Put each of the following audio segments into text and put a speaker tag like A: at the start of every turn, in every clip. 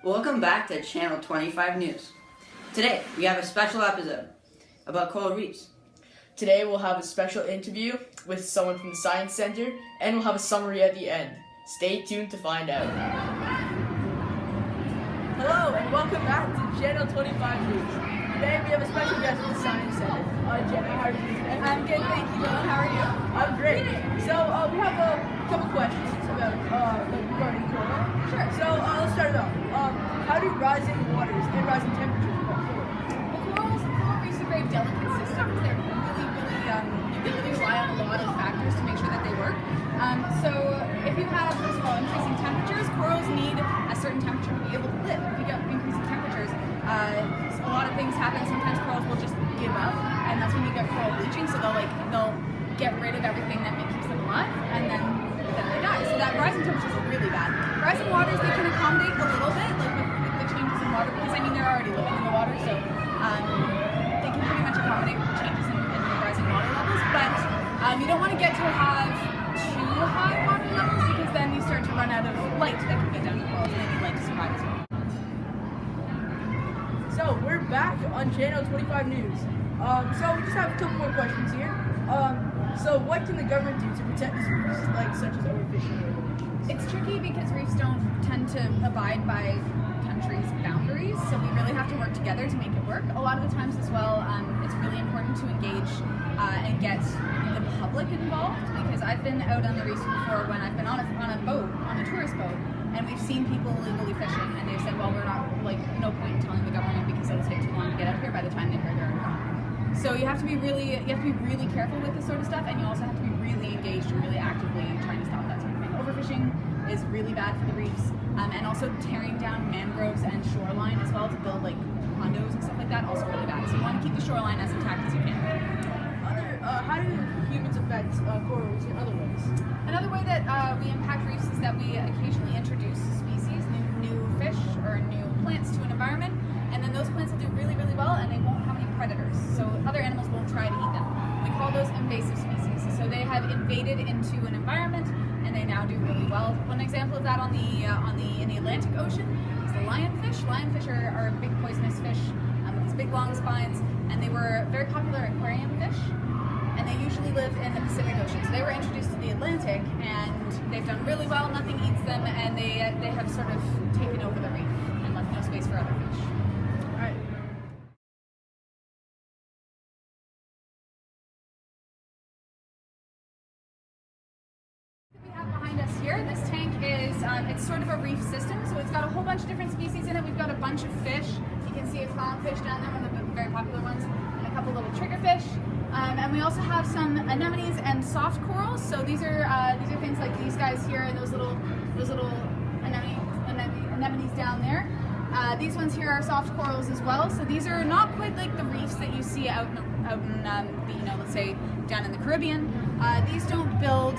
A: Welcome back to Channel 25 News. Today, we have a special episode about coral reefs.
B: Today we'll have a special interview with someone from the Science Center, and we'll have a summary at the end. Stay tuned to find out. Hello, and welcome back to Channel 25 News. Today we have a special guest from the Science Center. Jenna, how are you today?
C: I'm good, thank you. How are you?
B: I'm great. So we have a couple questions about regarding coral.
C: Sure.
B: So let's start it off. How do rising waters and rising temperatures affect coral?
C: Well, coral reefs are very delicate systems. They're you really rely on a lot of factors to make sure that they work. So if you have, first of all, increasing temperatures, corals need a certain temperature to be able to live. If you get increasing temperatures, a lot of things happen. Sometimes corals will just give up, and that's when you get coral bleaching. So they'll get rid of everything that keeps them alive, and then they die. So that rising temperatures are really bad. Rising waters, they can accommodate a little bit, like with the changes in water, because they're already living in the water, so they can pretty much accommodate changes in the rising water levels. But you don't want to get to have too high water levels, because then you start to run out of light that can get down to corals, and they need light to survive as well.
B: So we're back on Channel 25 News. So we just have a couple more questions here. So what can the government do to protect these reefs, such as overfishing?
C: It's tricky because reefs don't tend to abide by countries' boundaries, so we really have to work together to make it work. A lot of the times as well, it's really important to engage and get the public involved, because I've been out on the reefs before when I've been on a boat, on a tourist boat, and we've seen people illegally fishing, and they've said, well, we're not, no point in telling the government because it'll take too long to get out here. By the time they're here, they're gone. So you have to be really careful with this sort of stuff, and you also have to be really engaged and really actively trying to stop that sort of thing. Overfishing is really bad for the reefs, and also tearing down mangroves and shoreline as well to build condos and stuff like that, also really bad. So you want to keep the shoreline as intact as you can.
B: How do humans affect coral reefs in other ways?
C: Another way that we impact reefs is that we occasionally introduce species, new fish or new plants to an environment, and then those plants will do really, really well, and they won't have any predators, so other animals won't try to eat them. We call those invasive species. So they have invaded into an environment, and they now do really well. One example of that in the Atlantic Ocean is the lionfish. Lionfish are big poisonous fish with these big long spines, and they were very popular aquarium fish, and they usually live in the Pacific Ocean. So they were introduced to the Atlantic, and they've done really well. Nothing eats them, and they have sort of taken over the reef and left no space for other fish.
B: All right.
C: We have behind us here, this tank is, it's sort of a reef system, so it's got a whole bunch of different species in it. We've got a bunch of fish. You can see a clownfish down there, one of the very popular ones, and a couple little triggerfish. And we also have some anemones and soft corals. So these are things like these guys here, and those little anemones down there. These ones here are soft corals as well. So these are not quite like the reefs that you see out in let's say down in the Caribbean. These don't build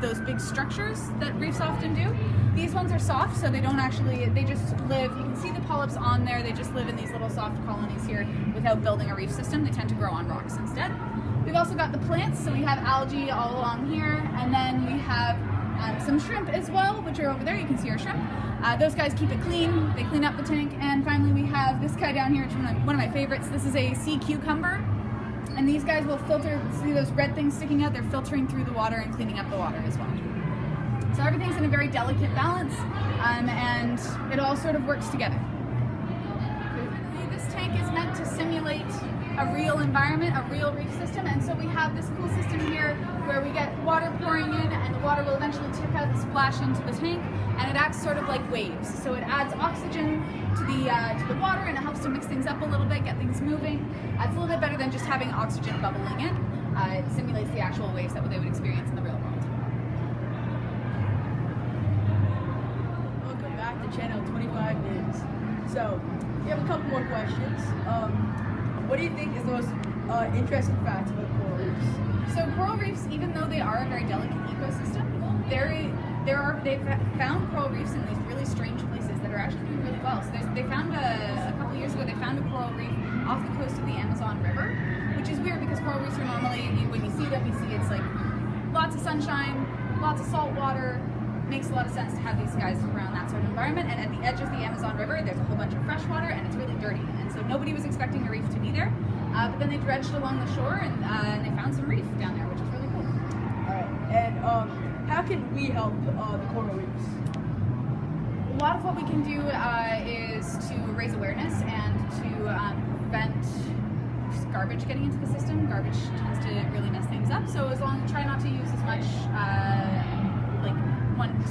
C: those big structures that reefs often do. These ones are soft, so they just live, you can see the polyps on there, they just live in these little soft colonies here without building a reef system. They tend to grow on rocks instead. We've also got the plants, so we have algae all along here, and then we have some shrimp as well, which are over there. You can see our shrimp. Those guys keep it clean, they clean up the tank, and finally we have this guy down here, which is one of my favorites. This is a sea cucumber. And these guys will filter, see those red things sticking out? They're filtering through the water and cleaning up the water as well. So everything's in a very delicate balance, and it all sort of works together. This tank is meant to simulate a real environment, a real reef system, and so we have this cool system here where we get water pouring in, and the water will eventually tip out and splash into the tank, and it acts sort of like waves. So it adds oxygen to the water, and it helps to mix things up a little bit, get things moving. It's a little bit better than just having oxygen bubbling in. It simulates the actual waves that they would experience in the real world.
B: Welcome back to Channel 25 News. So we have a couple more questions. What do you think is the most interesting fact about coral reefs?
C: So coral reefs, even though they are a very delicate ecosystem, they've found coral reefs in these really strange places that are actually doing really well. So they found a couple years ago, they found a coral reef off the coast of the Amazon River, which is weird because coral reefs are normally, when you see them, you see it's like lots of sunshine, lots of salt water, makes a lot of sense to have these guys around that sort of environment. And at the edge of the Amazon River, there's a whole bunch of fresh water, and it's really dirty. And so nobody was expecting a reef to be there. But then they dredged along the shore, and they found some reef down there, which is really cool.
B: All right. And how can we help the coral reefs?
C: A lot of what we can do is to raise awareness and to prevent garbage getting into the system. Garbage tends to really mess things up. So try not to use as much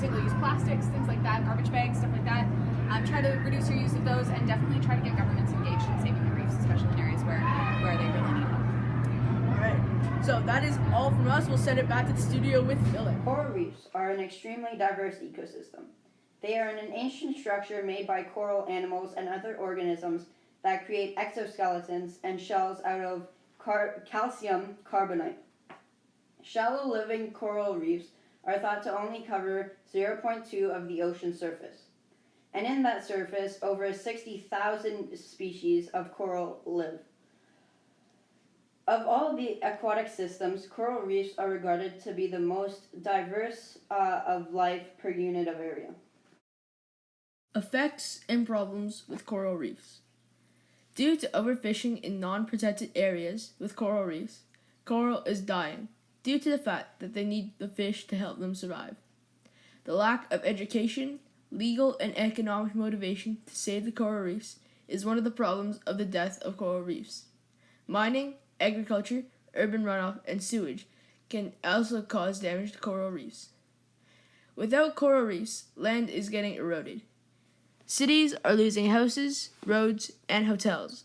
C: single-use plastics, things like that, garbage bags, stuff like that. Try to reduce your use of those, and definitely try to get governments engaged in saving the reefs, especially in areas where they really need help.
B: All right. So that is all from us. We'll send it back to the studio with Philip.
A: Coral reefs are an extremely diverse ecosystem. They are an ancient structure made by coral animals and other organisms that create exoskeletons and shells out of calcium carbonate. Shallow living coral reefs are thought to only cover 0.2 of the ocean surface. And in that surface, over 60,000 species of coral live. Of all the aquatic systems, coral reefs are regarded to be the most diverse of life per unit of area.
D: Effects and problems with coral reefs. Due to overfishing in non-protected areas with coral reefs, coral is dying due to the fact that they need the fish to help them survive. The lack of education, legal and economic motivation to save the coral reefs is one of the problems of the death of coral reefs. Mining, agriculture, urban runoff, and sewage can also cause damage to coral reefs. Without coral reefs, land is getting eroded. Cities are losing houses, roads, and hotels.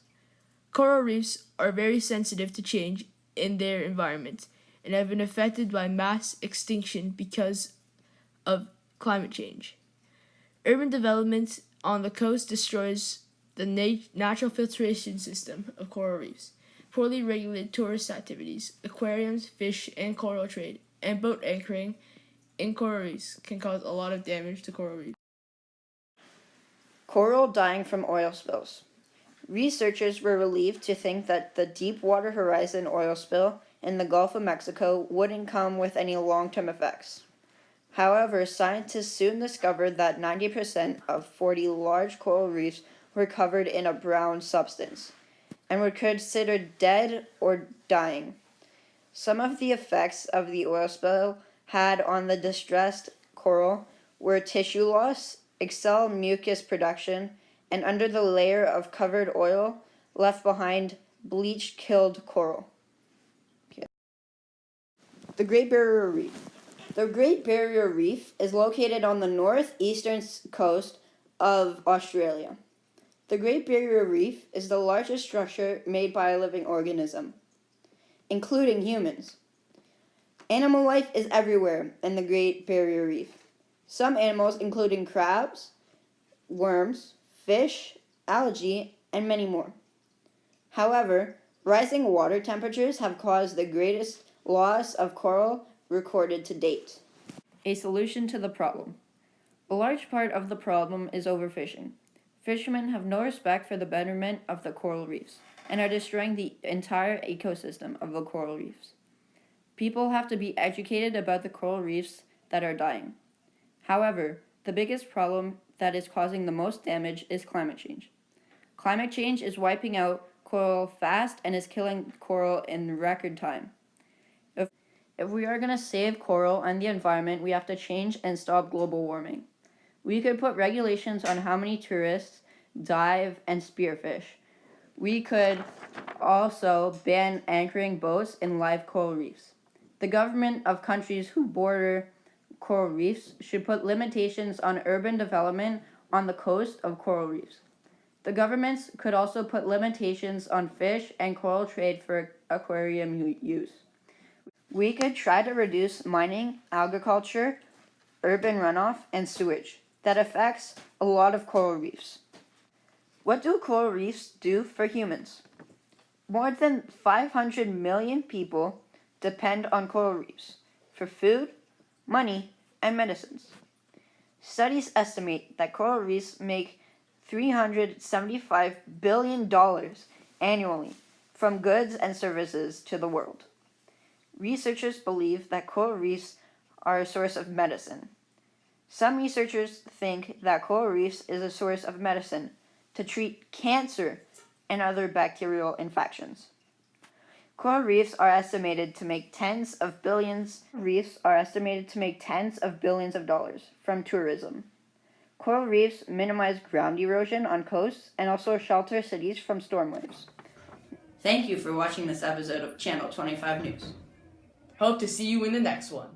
D: Coral reefs are very sensitive to change in their environment and have been affected by mass extinction because of climate change. Urban development on the coast destroys the natural filtration system of coral reefs. Poorly regulated tourist activities, aquariums, fish and coral trade, and boat anchoring in coral reefs can cause a lot of damage to coral reefs.
A: Coral dying from oil spills. Researchers were relieved to think that the Deepwater Horizon oil spill in the Gulf of Mexico wouldn't come with any long-term effects. However, scientists soon discovered that 90% of 40 large coral reefs were covered in a brown substance and were considered dead or dying. Some of the effects of the oil spill had on the distressed coral were tissue loss, excel mucus production, and under the layer of covered oil left behind, bleach killed coral. The Great Barrier Reef. The Great Barrier Reef is located on the northeastern coast of Australia. The Great Barrier Reef is the largest structure made by a living organism, including humans. Animal life is everywhere in the Great Barrier Reef. Some animals, including crabs, worms, fish, algae, and many more. However, rising water temperatures have caused the greatest loss of coral recorded to date. A solution to the problem. A large part of the problem is overfishing. Fishermen have no respect for the betterment of the coral reefs and are destroying the entire ecosystem of the coral reefs. People have to be educated about the coral reefs that are dying. However, the biggest problem that is causing the most damage is climate change. Climate change is wiping out coral fast and is killing coral in record time. If we are going to save coral and the environment, we have to change and stop global warming. We could put regulations on how many tourists dive and spearfish. We could also ban anchoring boats in live coral reefs. The government of countries who border coral reefs should put limitations on urban development on the coast of coral reefs. The governments could also put limitations on fish and coral trade for aquarium use. We could try to reduce mining, agriculture, urban runoff, and sewage that affects a lot of coral reefs. What do coral reefs do for humans? More than 500 million people depend on coral reefs for food, money, and medicines. Studies estimate that coral reefs make $375 billion annually from goods and services to the world. Researchers believe that coral reefs are a source of medicine. Some researchers think that coral reefs is a source of medicine to treat cancer and other bacterial infections. Coral reefs are estimated to make tens of billions of dollars from tourism. Coral reefs minimize ground erosion on coasts and also shelter cities from storm waves. Thank you for watching this episode of Channel 25 News.
D: Hope to see you in the next one.